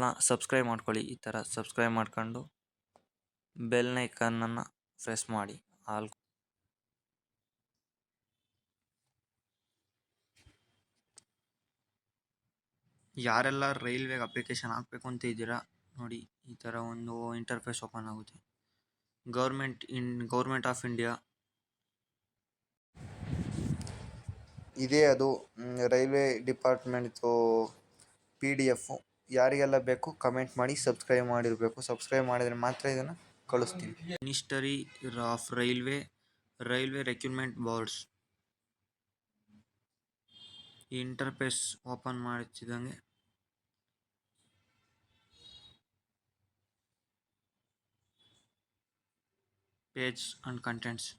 ಚಾನಲ್ನ ಸಬ್ಸ್ಕ್ರೈಬ್ ಮಾಡ್ಕೊಳ್ಳಿ. ಈ ಥರ ಸಬ್ಸ್ಕ್ರೈಬ್ ಮಾಡ್ಕೊಂಡು ಬೆಲ್ ಐಕನ್ನನ್ನು ಪ್ರೆಸ್ ಮಾಡಿ. ಆಲ್ ಯಾರೆಲ್ಲ ರೈಲ್ವೆಗೆ ಅಪ್ಲಿಕೇಶನ್ ಹಾಕಬೇಕು ಅಂತ ಇದ್ದೀರಾ ನೋಡಿ, ಈ ಥರ ಒಂದು ಇಂಟರ್ಫೇಸ್ ಓಪನ್ ಆಗುತ್ತೆ. ಗೌರ್ಮೆಂಟ್ ಆಫ್ ಇಂಡಿಯಾ ಇದೇ, ಅದು ರೈಲ್ವೆ ಡಿಪಾರ್ಟ್ಮೆಂಟ್ದು PDF. ಯಾರಿಗೆಲ್ಲ ಬೇಕು ಕಮೆಂಟ್ ಮಾಡಿ, ಸಬ್ಸ್ಕ್ರೈಬ್ ಮಾಡಿರಬೇಕು. ಸಬ್ಸ್ಕ್ರೈಬ್ ಮಾಡಿದರೆ ಮಾತ್ರ ಇದನ್ನು ಕಳಿಸ್ತೀನಿ. Ministry of railway recruitment boards. ಈ ಇಂಟರ್ಫೇಸ್ ಓಪನ್ ಮಾಡುತ್ತಿದ್ದಂಗೆ ಪೇಜ್ ಅಂಡ್ ಕಂಟೆಂಟ್ಸ್.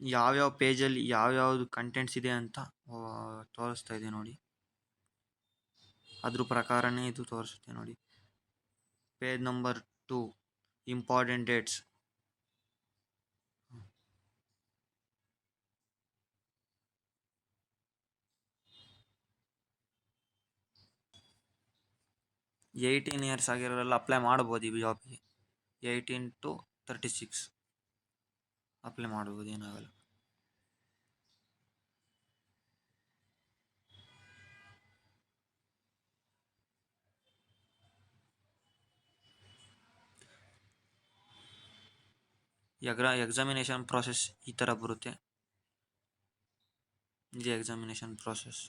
ಯಾವ್ಯಾವ ಪೇಜಲ್ಲಿ ಯಾವ್ಯಾವ್ದು ಕಂಟೆಂಟ್ಸ್ ಇದೆ ಅಂತ ತೋರಿಸ್ತಾ ಇದೆ ನೋಡಿ. ಅದ್ರ ಪ್ರಕಾರನೇ ಇದು ತೋರಿಸುತ್ತೆ ನೋಡಿ. Page number 2, important dates. Eighteen years ಆಗಿರೋರೆಲ್ಲ ಅಪ್ಲೈ ಮಾಡ್ಬೋದು ಈ ಜಾಬ್ಗೆ. 18 to 36 ಅಪ್ಲೈ ಮಾಡ್ಬೋದು, ಏನಾಗಲ್ಲ. ಎಕ್ಸಾಮಿನೇಷನ್ ಪ್ರಾಸೆಸ್ ಈ ಥರ ಬರುತ್ತೆ. ಇದು ಎಕ್ಸಾಮಿನೇಷನ್ ಪ್ರಾಸೆಸ್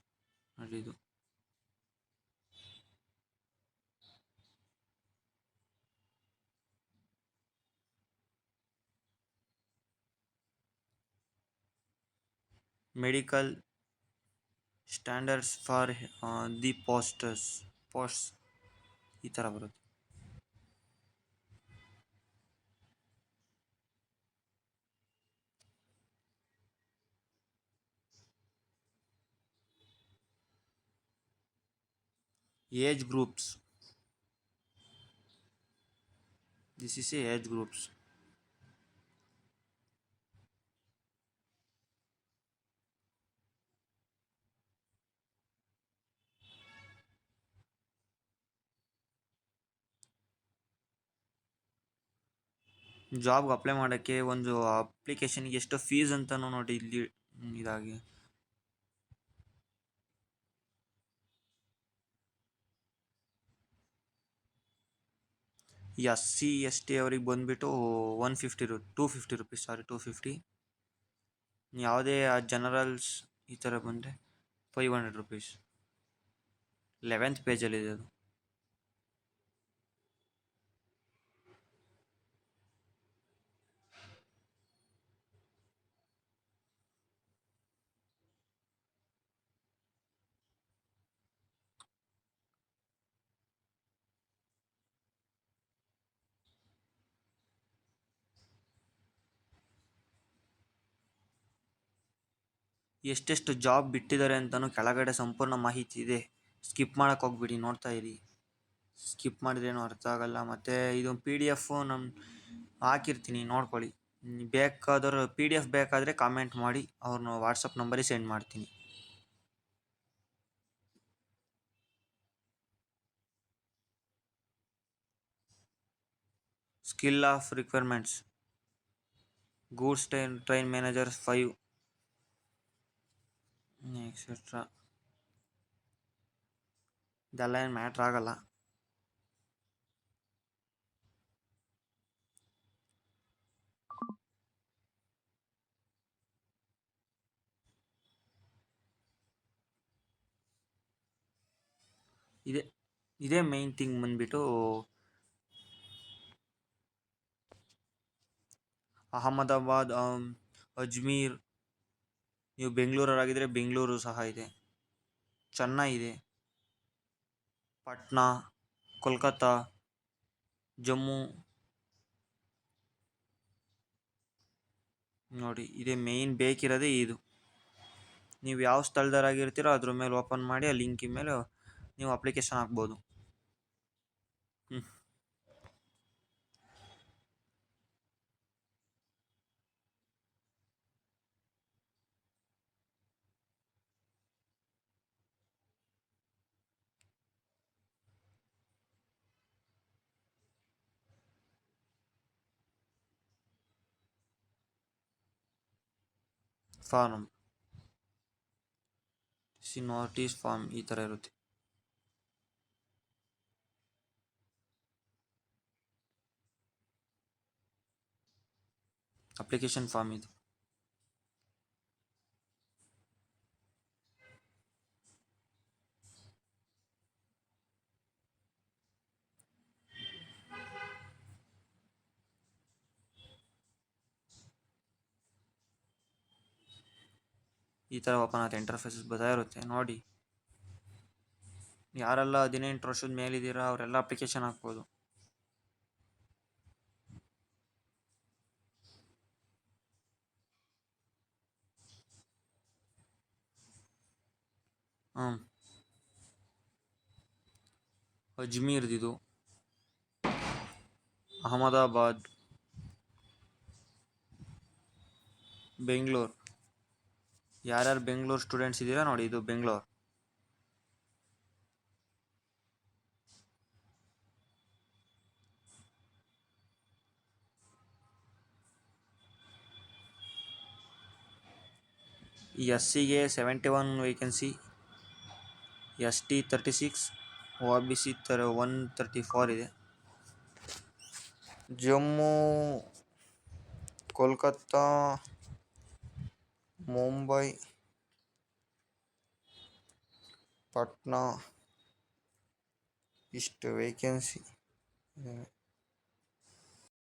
ನೋಡಿ. ಇದು medical standards for the posts ಈ ಥರ ಬರುತ್ತೆ. Age groups. This is age groups. ಜಾಬ್ಗೆ ಅಪ್ಲೈ ಮಾಡೋಕ್ಕೆ ಒಂದು ಅಪ್ಲಿಕೇಶನ್ಗೆ ಎಷ್ಟು ಫೀಸ್ ಅಂತಲೂ ನೋಡಿ ಇಲ್ಲಿ ಇದಾಗಿ. SC ST ಅವ್ರಿಗೆ ಬಂದುಬಿಟ್ಟು 250 ರುಪೀಸ್. 250. ಯಾವುದೇ ಜನರಲ್ಸ್ ಈ ಥರ ಬಂದರೆ 500 ರುಪೀಸ್. 11th ಪೇಜಲ್ಲಿದೆ ಅದು. ಎಷ್ಟೆಷ್ಟು ಜಾಬ್ ಬಿಟ್ಟಿದ್ದಾರೆ ಅಂತಲೂ ಕೆಳಗಡೆ ಸಂಪೂರ್ಣ ಮಾಹಿತಿ ಇದೆ. ಸ್ಕಿಪ್ ಮಾಡೋಕ್ಕೆ ಹೋಗ್ಬಿಡಿ, ನೋಡ್ತಾ ಇರಿ. ಸ್ಕಿಪ್ ಮಾಡಿದ್ರೇನು ಅರ್ಥ ಆಗಲ್ಲ. ಮತ್ತು ಇದು PDF ಹಾಕಿರ್ತೀನಿ, ನೋಡ್ಕೊಳ್ಳಿ. ಬೇಕಾದರೂ PDF ಬೇಕಾದರೆ ಕಾಮೆಂಟ್ ಮಾಡಿ, ಅವ್ರನ್ನ ವಾಟ್ಸಪ್ ನಂಬರಿಗೆ ಸೆಂಡ್ ಮಾಡ್ತೀನಿ. Skill of requirements. Goods train managers 5 etcetera. ಇದೆಲ್ಲ ಏನು ಮ್ಯಾಟ್ರ್ ಆಗಲ್ಲ. ಇದೇ ಮೇನ್ ಥಿಂಗ್ ಬಂದ್ಬಿಟ್ಟು ಅಹಮದಾಬಾದ್, ಅಜ್ಮೀರ್. ನೀವು ಬೆಂಗಳೂರವರಾಗಿದ್ದರೆ ಬೆಂಗಳೂರು ಸಹ ಇದೆ. ಚೆನ್ನೈ ಇದೆ, ಪಟ್ನಾ, ಕೋಲ್ಕತ್ತಾ, ಜಮ್ಮು. ನೋಡಿ, ಇದೇ ಮೇಯ್ನ್ ಬೇಕಿರೋದೇ ಇದು. ನೀವು ಯಾವ ಸ್ಥಳದವರಾಗಿರ್ತೀರೋ ಅದ್ರ ಮೇಲೆ ಓಪನ್ ಮಾಡಿ, ಆ ಲಿಂಕಿನ ಮೇಲೆ ನೀವು ಅಪ್ಲಿಕೇಶನ್ ಹಾಕ್ಬೋದು. ಫಾರ್ಮ್ ನೋಟಿಸ್ ಫಾರ್ಮ್ ಈ ಥರ ಇರುತ್ತೆ. ಅಪ್ಲಿಕೇಶನ್ ಫಾರ್ಮ್ ಇದು. ಈ ಥರ ಓಪನ್ ಆಗುತ್ತೆ, ಇಂಟರ್ಫೇಸಸ್ ಬರ್ತಾ ಇರುತ್ತೆ ನೋಡಿ. ಯಾರೆಲ್ಲ 18 ವರ್ಷದ ಮೇಲಿದ್ದೀರಾ ಅವರೆಲ್ಲ ಅಪ್ಲಿಕೇಶನ್ ಹಾಕ್ಬೋದು. ಅಜ್ಮೀರ್ದಿದು, ಅಹಮದಾಬಾದ್, ಬೆಂಗಳೂರು. ಯಾರ್ಯಾರು ಬೆಂಗಳೂರು ಸ್ಟೂಡೆಂಟ್ಸ್ ಇದ್ದೀರಾ ನೋಡಿ, ಇದು ಬೆಂಗಳೂರು. ಎಸ್ ಸಿಗೆ 71 vacancy, S T 36, O B C 134 ಇದೆ. ಜಮ್ಮು, ಕೋಲ್ಕತ್ತಾ, ಮುಂಬೈ, ಪಟ್ನಾ ಇಷ್ಟು ವೇಕೆನ್ಸಿ.